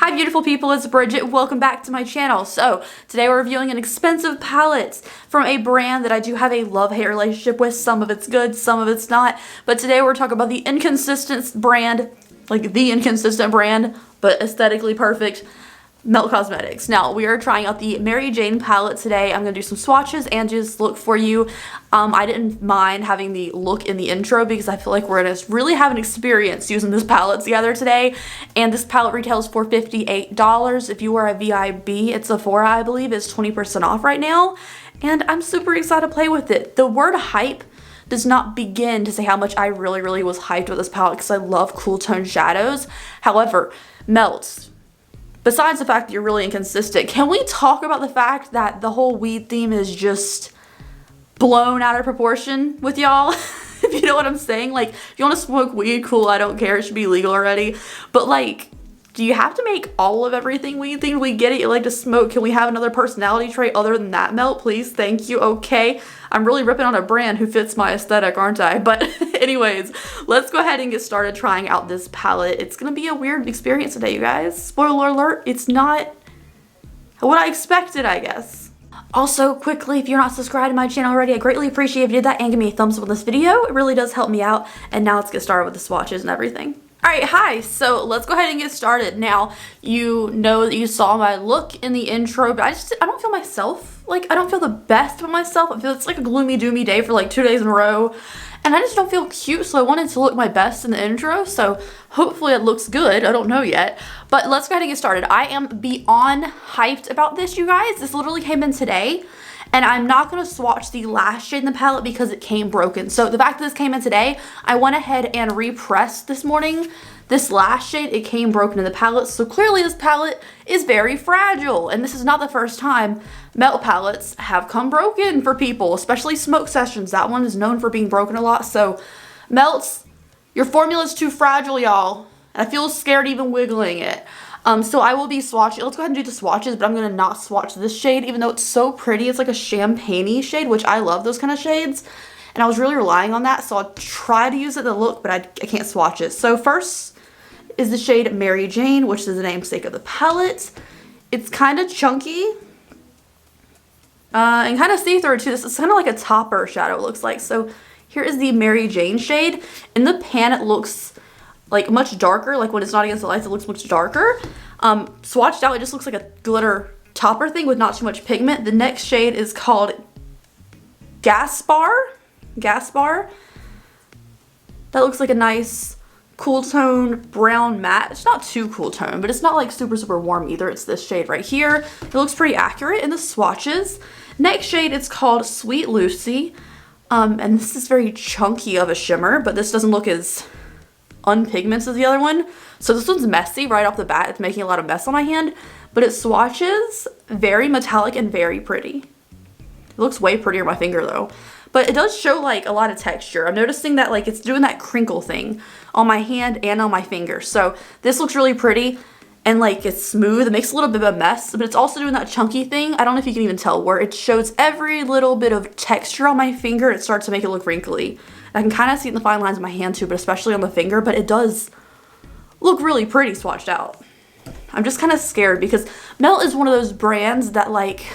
Hi beautiful people, it's Bridget. Welcome back to my channel. So today we're reviewing an expensive palette from a brand that I do have a love-hate relationship with. Some of it's good, some of it's not. But today we're talking about the inconsistent brand, like the inconsistent brand, but aesthetically perfect, Melt Cosmetics. Now we are trying out the Mary Jane palette today. I'm going to do some swatches and just look for you. I didn't mind having the look in the intro because I feel like we're going to really have an experience using this palette together today. And this palette retails for $58. If you are a VIB at Sephora, I believe, it's 20% off right now. And I'm super excited to play with it. The word hype does not begin to say how much I really was hyped with this palette because I love cool tone shadows. However, Melt, besides the fact that you're really inconsistent, can we talk about the fact that the whole weed theme is just blown out of proportion with y'all? If you know what I'm saying. Like, if you want to smoke weed, cool, I don't care, it should be legal already. But like, do you have to make all of everything weed themed? We get it, you like to smoke. Can we have another personality trait other than that, Melt? Please, thank you. Okay, I'm really ripping on a brand who fits my aesthetic, aren't I? But anyways, let's go ahead and get started trying out this palette. It's gonna be a weird experience today, you guys. Spoiler alert, it's not what I expected, I guess. Also, quickly, if you're not subscribed to my channel already, I greatly appreciate if you did that and give me a thumbs up on this video. It really does help me out. And now let's get started with the swatches and everything. Alright, hi, so let's go ahead and get started. Now, you know that you saw my look in the intro, but I don't feel myself. Like, I don't feel the best with myself. I feel it's like a gloomy, doomy day for like 2 days in a row. And I just don't feel cute, so I wanted to look my best in the intro, so hopefully it looks good. I don't know yet. But let's go ahead and get started. I am beyond hyped about this, you guys. This literally came in today. And I'm not going to swatch the last shade in the palette because it came broken. So the fact that this came in today, I went ahead and repressed this morning. This last shade, it came broken in the palette. So clearly this palette is very fragile. And this is not the first time Melt palettes have come broken for people, especially smoke sessions. That one is known for being broken a lot. So Melts, your formula is too fragile, y'all. And I feel scared even wiggling it. So I will be swatching. Let's go ahead and do the swatches, but I'm going to not swatch this shade, even though it's so pretty. It's like a champagne-y shade, which I love those kind of shades. And I was really relying on that, so I'll try to use it in the look, but I can't swatch it. So first is the shade Mary Jane, which is the namesake of the palette. It's kind of chunky. And kind of see-through too. This is kind of like a topper shadow, it looks like. So here is the Mary Jane shade. In the pan, it looks like much darker. Like when it's not against the lights, it looks much darker. Swatched out, it just looks like a glitter topper thing with not too much pigment. The next shade is called Gaspar. That looks like a nice cool tone brown matte. It's not too cool tone, but it's not like super warm either. It's this shade right here. It looks pretty accurate in the swatches. Next shade is called Sweet Lucy. And this is very chunky of a shimmer, but this doesn't look as unpigmented as the other one. So this one's messy right off the bat. It's making a lot of mess on my hand, but it swatches very metallic and very pretty. It looks way prettier on my finger though, but it does show like a lot of texture. I'm noticing that like it's doing that crinkle thing on my hand and on my finger. So this looks really pretty and like it's smooth. It makes a little bit of a mess, but it's also doing that chunky thing. I don't know if you can even tell, where it shows every little bit of texture on my finger. It starts to make it look wrinkly. I can kind of see it in the fine lines of my hand too, but especially on the finger, but it does look really pretty swatched out. I'm just kind of scared because Melt is one of those brands that like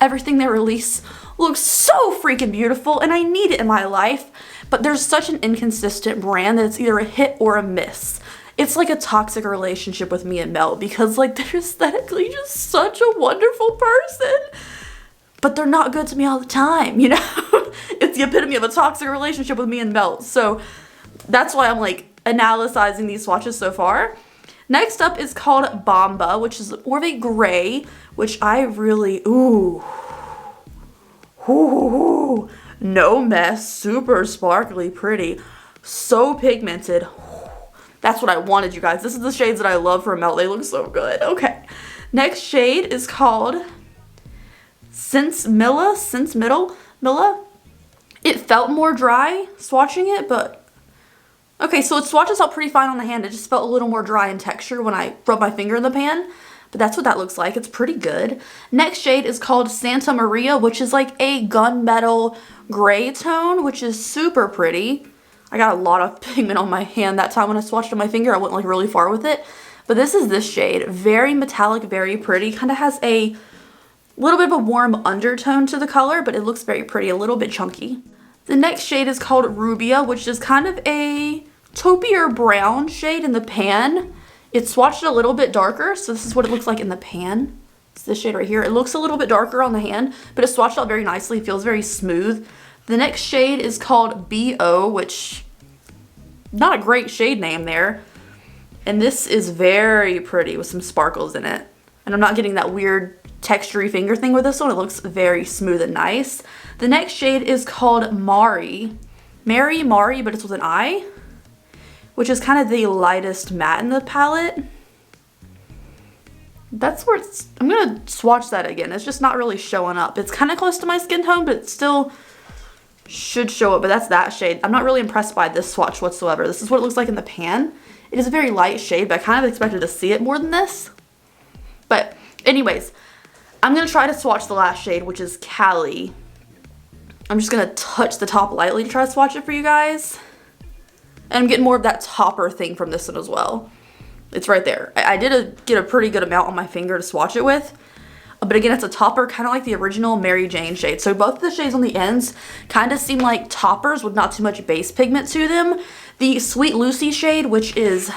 everything they release looks so freaking beautiful and I need it in my life, but there's such an inconsistent brand that it's either a hit or a miss. It's like a toxic relationship with me and Melt because like they're aesthetically just such a wonderful person, but they're not good to me all the time, you know? It's the epitome of a toxic relationship with me and Melt. So that's why I'm like analyzing these swatches so far. Next up is called Bomba, which is more of a gray, which I really, ooh, no mess, super sparkly, pretty, so pigmented. That's what I wanted, you guys. This is the shades that I love from Melt. They look so good. Okay. Next shade is called Since Milla. It felt more dry swatching it, but okay, so it swatches out pretty fine on the hand. It just felt a little more dry in texture when I rubbed my finger in the pan, but that's what that looks like. It's pretty good. Next shade is called Santa Maria, which is like a gunmetal gray tone, which is super pretty. I got a lot of pigment on my hand that time when I swatched on my finger. I went like really far with it, But this is this shade. Very metallic, very pretty. Kind of has a little bit of a warm undertone to the color, but it looks very pretty, a little bit chunky. The next shade is called Rubia, which is kind of a taupier brown shade in the pan. It's swatched a little bit darker, so this is what it looks like in the pan. It's this shade right here. It looks a little bit darker on the hand, but it's swatched out very nicely. It feels very smooth. The next shade is called BO, which, not a great shade name there. And this is very pretty with some sparkles in it. And I'm not getting that weird textury finger thing with this one. It looks very smooth and nice. The next shade is called Mari, but it's with an I, which is kind of the lightest matte in the palette. That's where it's, I'm gonna swatch that again. It's just not really showing up. It's kind of close to my skin tone, but it still should show up, but that's that shade. I'm not really impressed by this swatch whatsoever. This is what it looks like in the pan. It is a very light shade, but I kind of expected to see it more than this. But anyways, I'm gonna try to swatch the last shade, which is Cali. I'm just gonna touch the top lightly to try to swatch it for you guys. And I'm getting more of that topper thing from this one as well. It's right there. I did get a pretty good amount on my finger to swatch it with. But again, it's a topper, kind of like the original Mary Jane shade. So both of the shades on the ends kind of seem like toppers with not too much base pigment to them. The Sweet Lucy shade, which is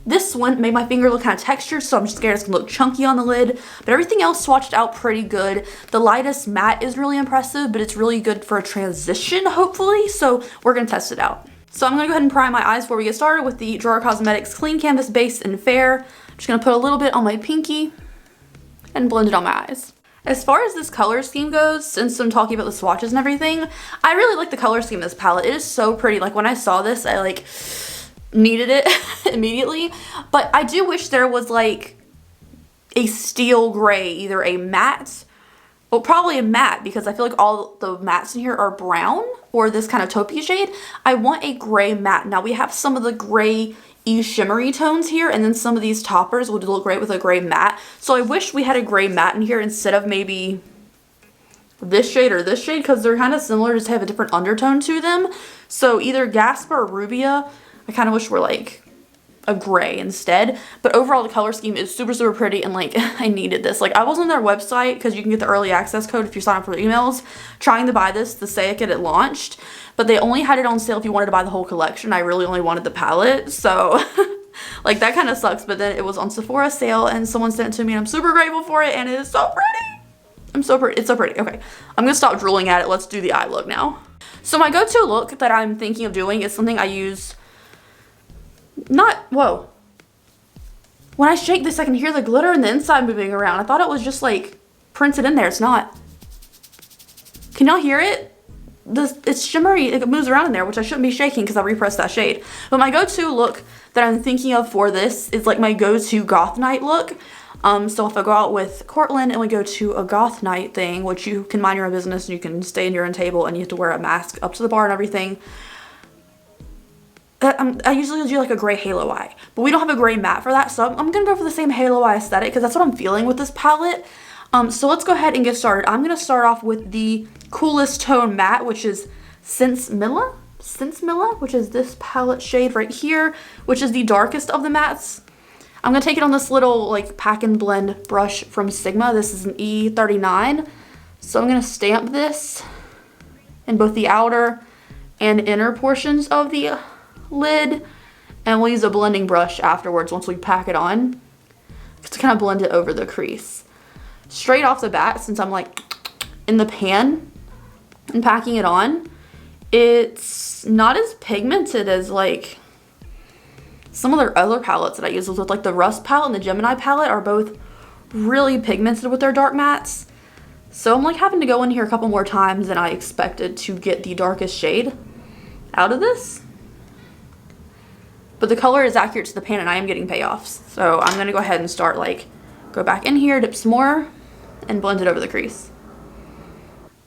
this one, made my finger look kind of textured, so I'm scared it's gonna look chunky on the lid. But everything else swatched out pretty good. The lightest matte is really impressive, but it's really good for a transition, hopefully. So we're gonna test it out. So I'm gonna go ahead and prime my eyes before we get started with the Drawer Cosmetics Clean Canvas Base in Fair. I'm just gonna put a little bit on my pinky and blend it on my eyes. As far as this color scheme goes, since I'm talking about the swatches and everything, I really like the color scheme of this palette. It is so pretty. Like when I saw this, I like needed it immediately. But I do wish there was like a steel gray, either a matte, well probably a matte, because I feel like all the mattes in here are brown or this kind of taupey shade. I want a gray matte. Now we have some of the gray shimmery tones here, and then some of these toppers would look great with a gray matte. So I wish we had a gray matte in here instead of maybe this shade or this shade, because they're kind of similar, just have a different undertone to them. So either Gasper or Rubia, I kind of wish were like a gray instead. But overall the color scheme is super, super pretty, and like I needed this. Like I was on their website, because you can get the early access code if you sign up for the emails, trying to buy this the second it launched. But they only had it on sale if you wanted to buy the whole collection. I really only wanted the palette, so like that kind of sucks. But then it was on Sephora sale and someone sent it to me, and I'm super grateful for it, and it is so pretty. It's so pretty. Okay, I'm gonna stop drooling at it. Let's do the eye look now. So my go-to look that I'm thinking of doing is something I use, whoa. When I shake this, I can hear the glitter in the inside moving around. I thought it was just like printed in there. It's not. Can y'all hear it? It's shimmery, it moves around in there, which I shouldn't be shaking because I repressed that shade. But my go-to look that I'm thinking of for this is like my go-to goth night look. So if I go out with Cortland and we go to a goth night thing, which you can mind your own business and you can stay in your own table and you have to wear a mask up to the bar and everything. I usually do like a gray halo eye, but we don't have a gray matte for that, so I'm gonna go for the same halo eye aesthetic because that's what I'm feeling with this palette. So let's go ahead and get started. I'm gonna start off with the coolest tone matte, which is Sense Milla, which is this palette shade right here, which is the darkest of the mattes. I'm gonna take it on this little like pack and blend brush from Sigma. This is an E39. So I'm gonna stamp this in both the outer and inner portions of the lid, and we'll use a blending brush afterwards once we pack it on to kind of blend it over the crease. Straight off the bat, since I'm like in the pan and packing it on, it's not as pigmented as like some of their other palettes that I use. With like the Rust palette and the Gemini palette are both really pigmented with their dark mattes. So I'm like having to go in here a couple more times than I expected to get the darkest shade out of this. But the color is accurate to the pan and I am getting payoffs. So I'm gonna go ahead and start like, go back in here, dip some more, and blend it over the crease.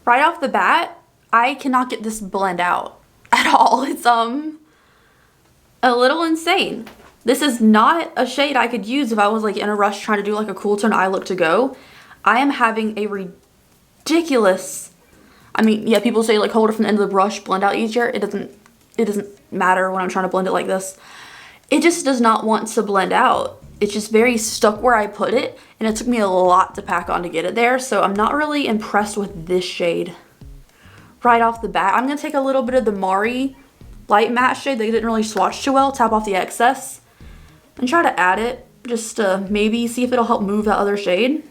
Right off the bat, I cannot get this blend out at all. It's a little insane. This is not a shade I could use if I was like in a rush trying to do like a cool tone eye look to go. I am having a ridiculous, I mean, yeah, people say like hold it from the end of the brush, blend out easier. It doesn't matter when I'm trying to blend it like this. It just does not want to blend out. it's just very stuck where I put it, and it took me a lot to pack on to get it there, so I'm not really impressed with this shade right off the bat. I'm going to take a little bit of the Mari light matte shade that didn't really swatch too well, tap off the excess, and try to add it just to maybe see if it'll help move that other shade.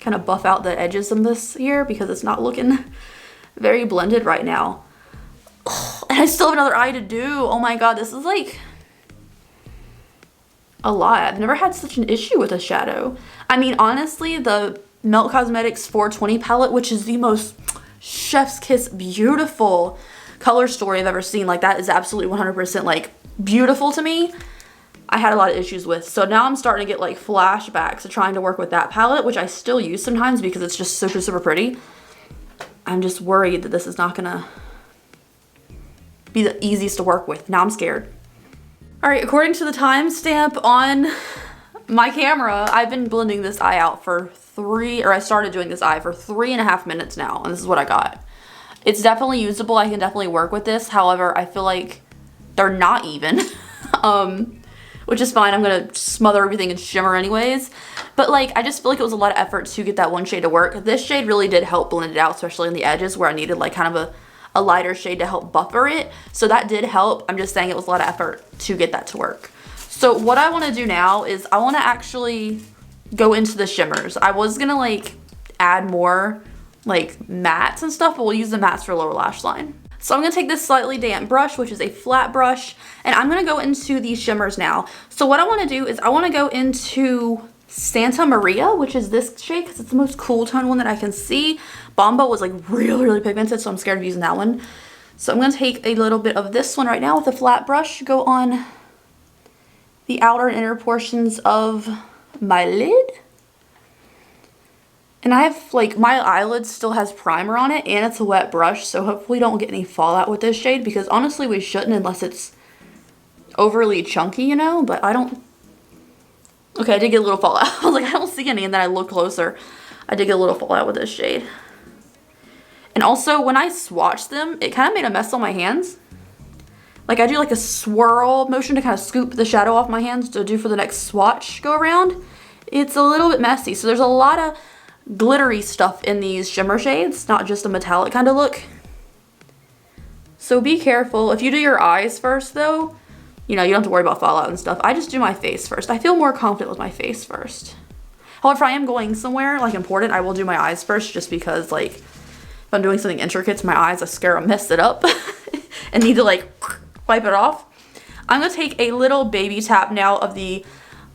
Kind of buff out the edges of this here because it's not looking very blended right now. Oh, and I still have another eye to do. Oh my god, this is like a lot. I've never had such an issue with a shadow. I mean, honestly, the Melt Cosmetics 420 palette, which is the most chef's kiss beautiful color story I've ever seen, like that is absolutely 100% like beautiful to me, I had a lot of issues with. So now I'm starting to get like flashbacks to trying to work with that palette, which I still use sometimes because it's just super, super pretty. I'm just worried that this is not gonna be the easiest to work with. Now I'm scared. All right, according to the timestamp on my camera, I've been blending this eye out for I started doing this eye for 3.5 minutes now, and this is what I got. It's definitely usable. I can definitely work with this. However, I feel like they're not even, which is fine. I'm gonna smother everything in shimmer anyways. But like, I just feel like it was a lot of effort to get that one shade to work. This shade really did help blend it out, especially in the edges where I needed like kind of a lighter shade to help buffer it. So that did help. I'm just saying it was a lot of effort to get that to work. So what I want to do now is I want to actually go into the shimmers. I was gonna like add more like mattes and stuff, but we'll use the mattes for lower lash line. So I'm gonna take this slightly damp brush, which is a flat brush, and I'm gonna go into these shimmers now. So what I want to do is I want to go into Santa Maria, which is this shade because it's the most cool tone one that I can see. Bomba was like really, really pigmented, so I'm scared of using that one. So I'm going to take a little bit of this one right now with a flat brush, go on the outer and inner portions of my lid. And I have like, my eyelid still has primer on it and it's a wet brush, so hopefully don't get any fallout with this shade because honestly we shouldn't unless it's overly chunky, you know, but I don't. Okay, I did get a little fallout. I was like, I don't see any, and then I looked closer. I did get a little fallout with this shade. And also, when I swatched them, it kind of made a mess on my hands. Like, I do like a swirl motion to kind of scoop the shadow off my hands to do for the next swatch go around. It's a little bit messy. So there's a lot of glittery stuff in these shimmer shades, not just a metallic kind of look. So be careful. If you do your eyes first, though, you know, you don't have to worry about fallout and stuff. I just do my face first. I feel more confident with my face first. However, if I am going somewhere, like important, I will do my eyes first just because, like, if I'm doing something intricate to my eyes, I scare I'll mess it up and need to, like, wipe it off. I'm going to take a little baby tap now of the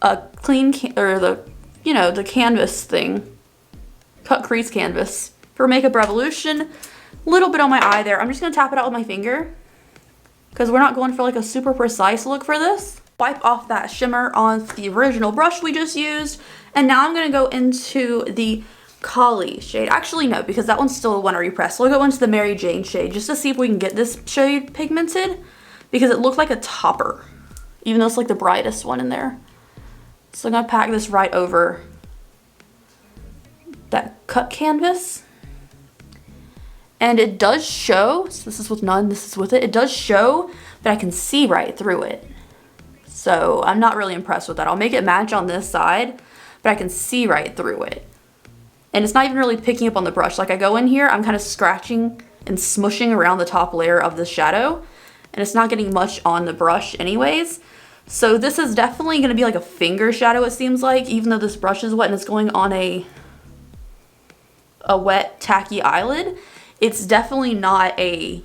the canvas thing. Cut crease canvas for Makeup Revolution. A little bit on my eye there. I'm just going to tap it out with my finger, because we're not going for like a super precise look for this. Wipe off that shimmer on the original brush we just used. And now I'm going to go into the Collie shade. Actually, no, because that one's still a one repress. We'll go into the Mary Jane shade just to see if we can get this shade pigmented, because it looked like a topper, even though it's like the brightest one in there. So I'm going to pack this right over that cut canvas. And it does show, so this is with none, this is with it. It does show, but I can see right through it. So I'm not really impressed with that. I'll make it match on this side, but I can see right through it. And it's not even really picking up on the brush. Like I go in here, I'm kind of scratching and smushing around the top layer of the shadow, and it's not getting much on the brush anyways. So this is definitely going to be like a finger shadow, it seems like, even though this brush is wet and it's going on a wet, tacky eyelid. It's definitely not a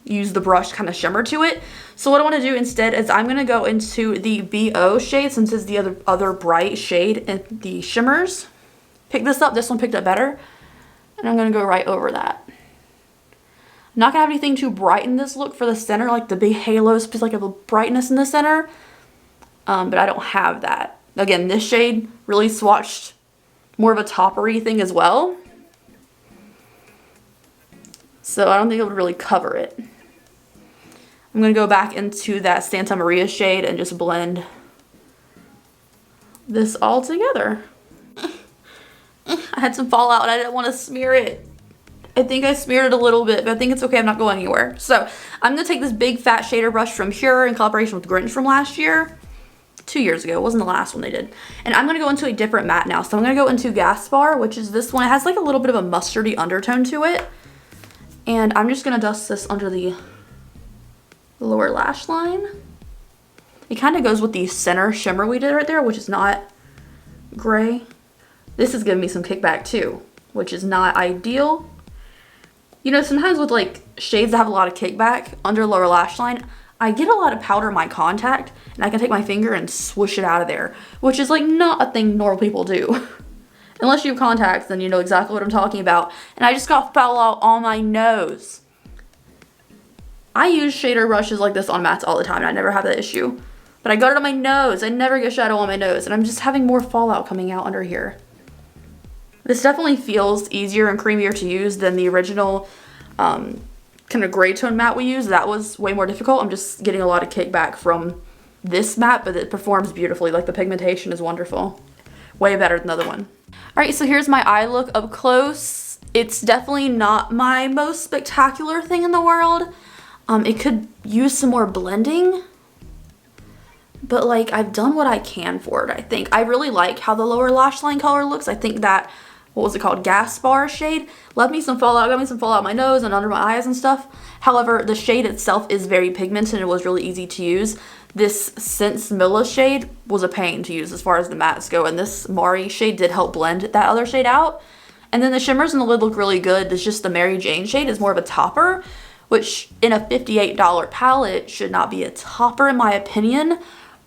use the brush kind of shimmer to it. So what I want to do instead is I'm going to go into the BO shade, since it's the other bright shade in the shimmers. Pick this up. This one picked up better. And I'm going to go right over that. I'm not going to have anything to brighten this look for the center, like the big halos, just like a brightness in the center. But I don't have that. Again, this shade really swatched more of a toppery thing as well. So I don't think it would really cover it. I'm going to go back into that Santa Maria shade and just blend this all together. I had some fallout and I didn't want to smear it. I think I smeared it a little bit, but I think it's okay. I'm not going anywhere. So I'm going to take this big fat shader brush from Pure in collaboration with Grinch from last year. 2 years ago. It wasn't the last one they did. And I'm going to go into a different matte now. So I'm going to go into Gaspar, which is this one. It has like a little bit of a mustardy undertone to it. And I'm just going to dust this under the lower lash line. It kind of goes with the center shimmer we did right there, which is not gray. This is giving me some kickback too, which is not ideal. You know, sometimes with like shades that have a lot of kickback under lower lash line, I get a lot of powder in my contact and I can take my finger and swoosh it out of there, which is like not a thing normal people do. Unless you have contacts, then you know exactly what I'm talking about. And I just got fallout on my nose. I use shader brushes like this on mattes all the time and I never have that issue. But I got it on my nose. I never get shadow on my nose and I'm just having more fallout coming out under here. This definitely feels easier and creamier to use than the original kind of gray tone matte we used. That was way more difficult. I'm just getting a lot of kickback from this matte, but it performs beautifully. Like the pigmentation is wonderful. Way better than the other one. Alright, so here's my eye look up close. It's definitely not my most spectacular thing in the world. It could use some more blending. But like, I've done what I can for it, I think. I really like how the lower lash line color looks. I think that, what was it called, Gaspar shade, left me some fallout, got me some fallout on my nose and under my eyes and stuff. However, the shade itself is very pigmented and it was really easy to use. This Sense Milla shade was a pain to use as far as the mattes go, and this Mari shade did help blend that other shade out. And then the shimmers in the lid look really good. It's just the Mary Jane shade is more of a topper, which in a $58 palette should not be a topper in my opinion.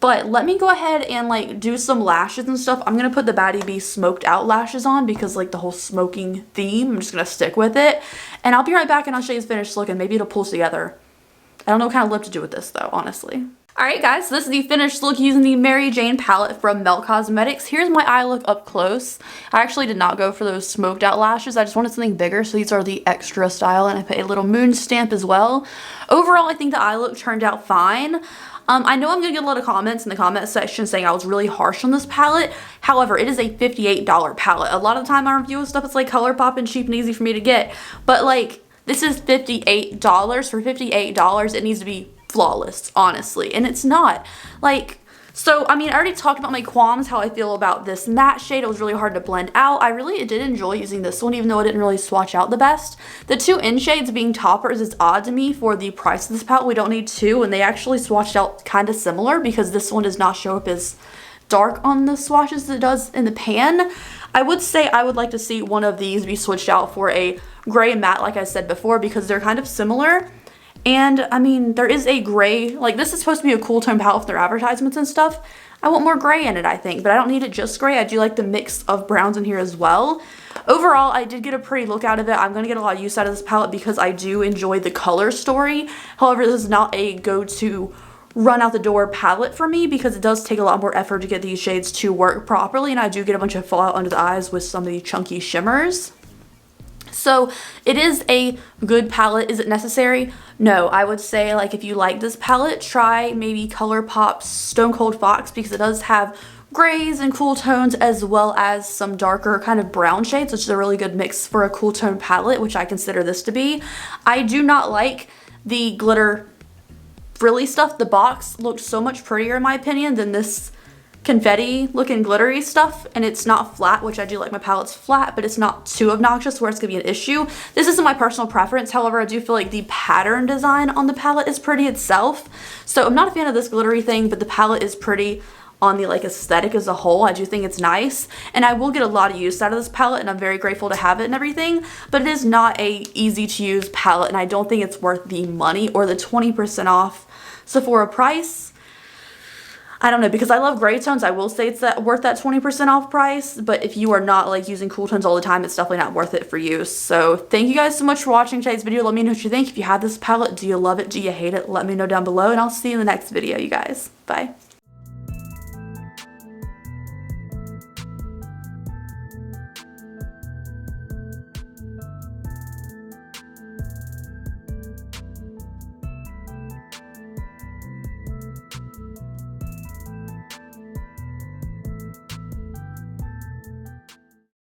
But let me go ahead and like do some lashes and stuff. I'm going to put the Baddie B smoked out lashes on because like the whole smoking theme, I'm just going to stick with it. And I'll be right back and I'll show you the finished look and maybe it'll pull together. I don't know what kind of lip to do with this though, honestly. Alright guys, so this is the finished look using the Mary Jane palette from Melt Cosmetics. Here's my eye look up close. I actually did not go for those smoked out lashes. I just wanted something bigger, so these are the extra style and I put a little moon stamp as well. Overall, I think the eye look turned out fine. I know I'm going to get a lot of comments in the comment section saying I was really harsh on this palette. However, it is a $58 palette. A lot of the time I review stuff, it's like Colourpop and cheap and easy for me to get. But like, this is $58. For $58, it needs to be flawless, honestly. And it's not. Like, so, I mean, I already talked about my qualms, how I feel about this matte shade. It was really hard to blend out. I really did enjoy using this one, even though it didn't really swatch out the best. The two in shades being toppers is odd to me for the price of this palette. We don't need two, and they actually swatched out kind of similar because this one does not show up as dark on the swatches as it does in the pan. I would say I would like to see one of these be switched out for a gray matte, like I said before, because they're kind of similar. And, I mean, there is a gray, like, this is supposed to be a cool tone palette for their advertisements and stuff. I want more gray in it, I think, but I don't need it just gray. I do like the mix of browns in here as well. Overall, I did get a pretty look out of it. I'm going to get a lot of use out of this palette because I do enjoy the color story. However, this is not a go-to run out the door palette for me because it does take a lot more effort to get these shades to work properly, and I do get a bunch of fallout under the eyes with some of the chunky shimmers. So it is a good palette. Is it necessary? No, I would say like if you like this palette, try maybe Colourpop's Stone Cold Fox because it does have grays and cool tones as well as some darker kind of brown shades, which is a really good mix for a cool tone palette, which I consider this to be. I do not like the glitter frilly stuff. The box looked so much prettier in my opinion than this confetti looking glittery stuff, and it's not flat, which I do like my palettes flat, but it's not too obnoxious where it's gonna be an issue. This isn't my personal preference, however, I do feel like the pattern design on the palette is pretty itself. So I'm not a fan of this glittery thing, but the palette is pretty on the like aesthetic as a whole. I do think it's nice, and I will get a lot of use out of this palette, and I'm very grateful to have it and everything, but it is not a easy to use palette, and I don't think it's worth the money or the 20% off Sephora price. I don't know, because I love gray tones, I will say it's worth that 20% off price, but if you are not like using cool tones all the time, it's definitely not worth it for you. So thank you guys so much for watching today's video. Let me know what you think. If you have this palette, do you love it? Do you hate it? Let me know down below, and I'll see you in the next video, you guys. Bye.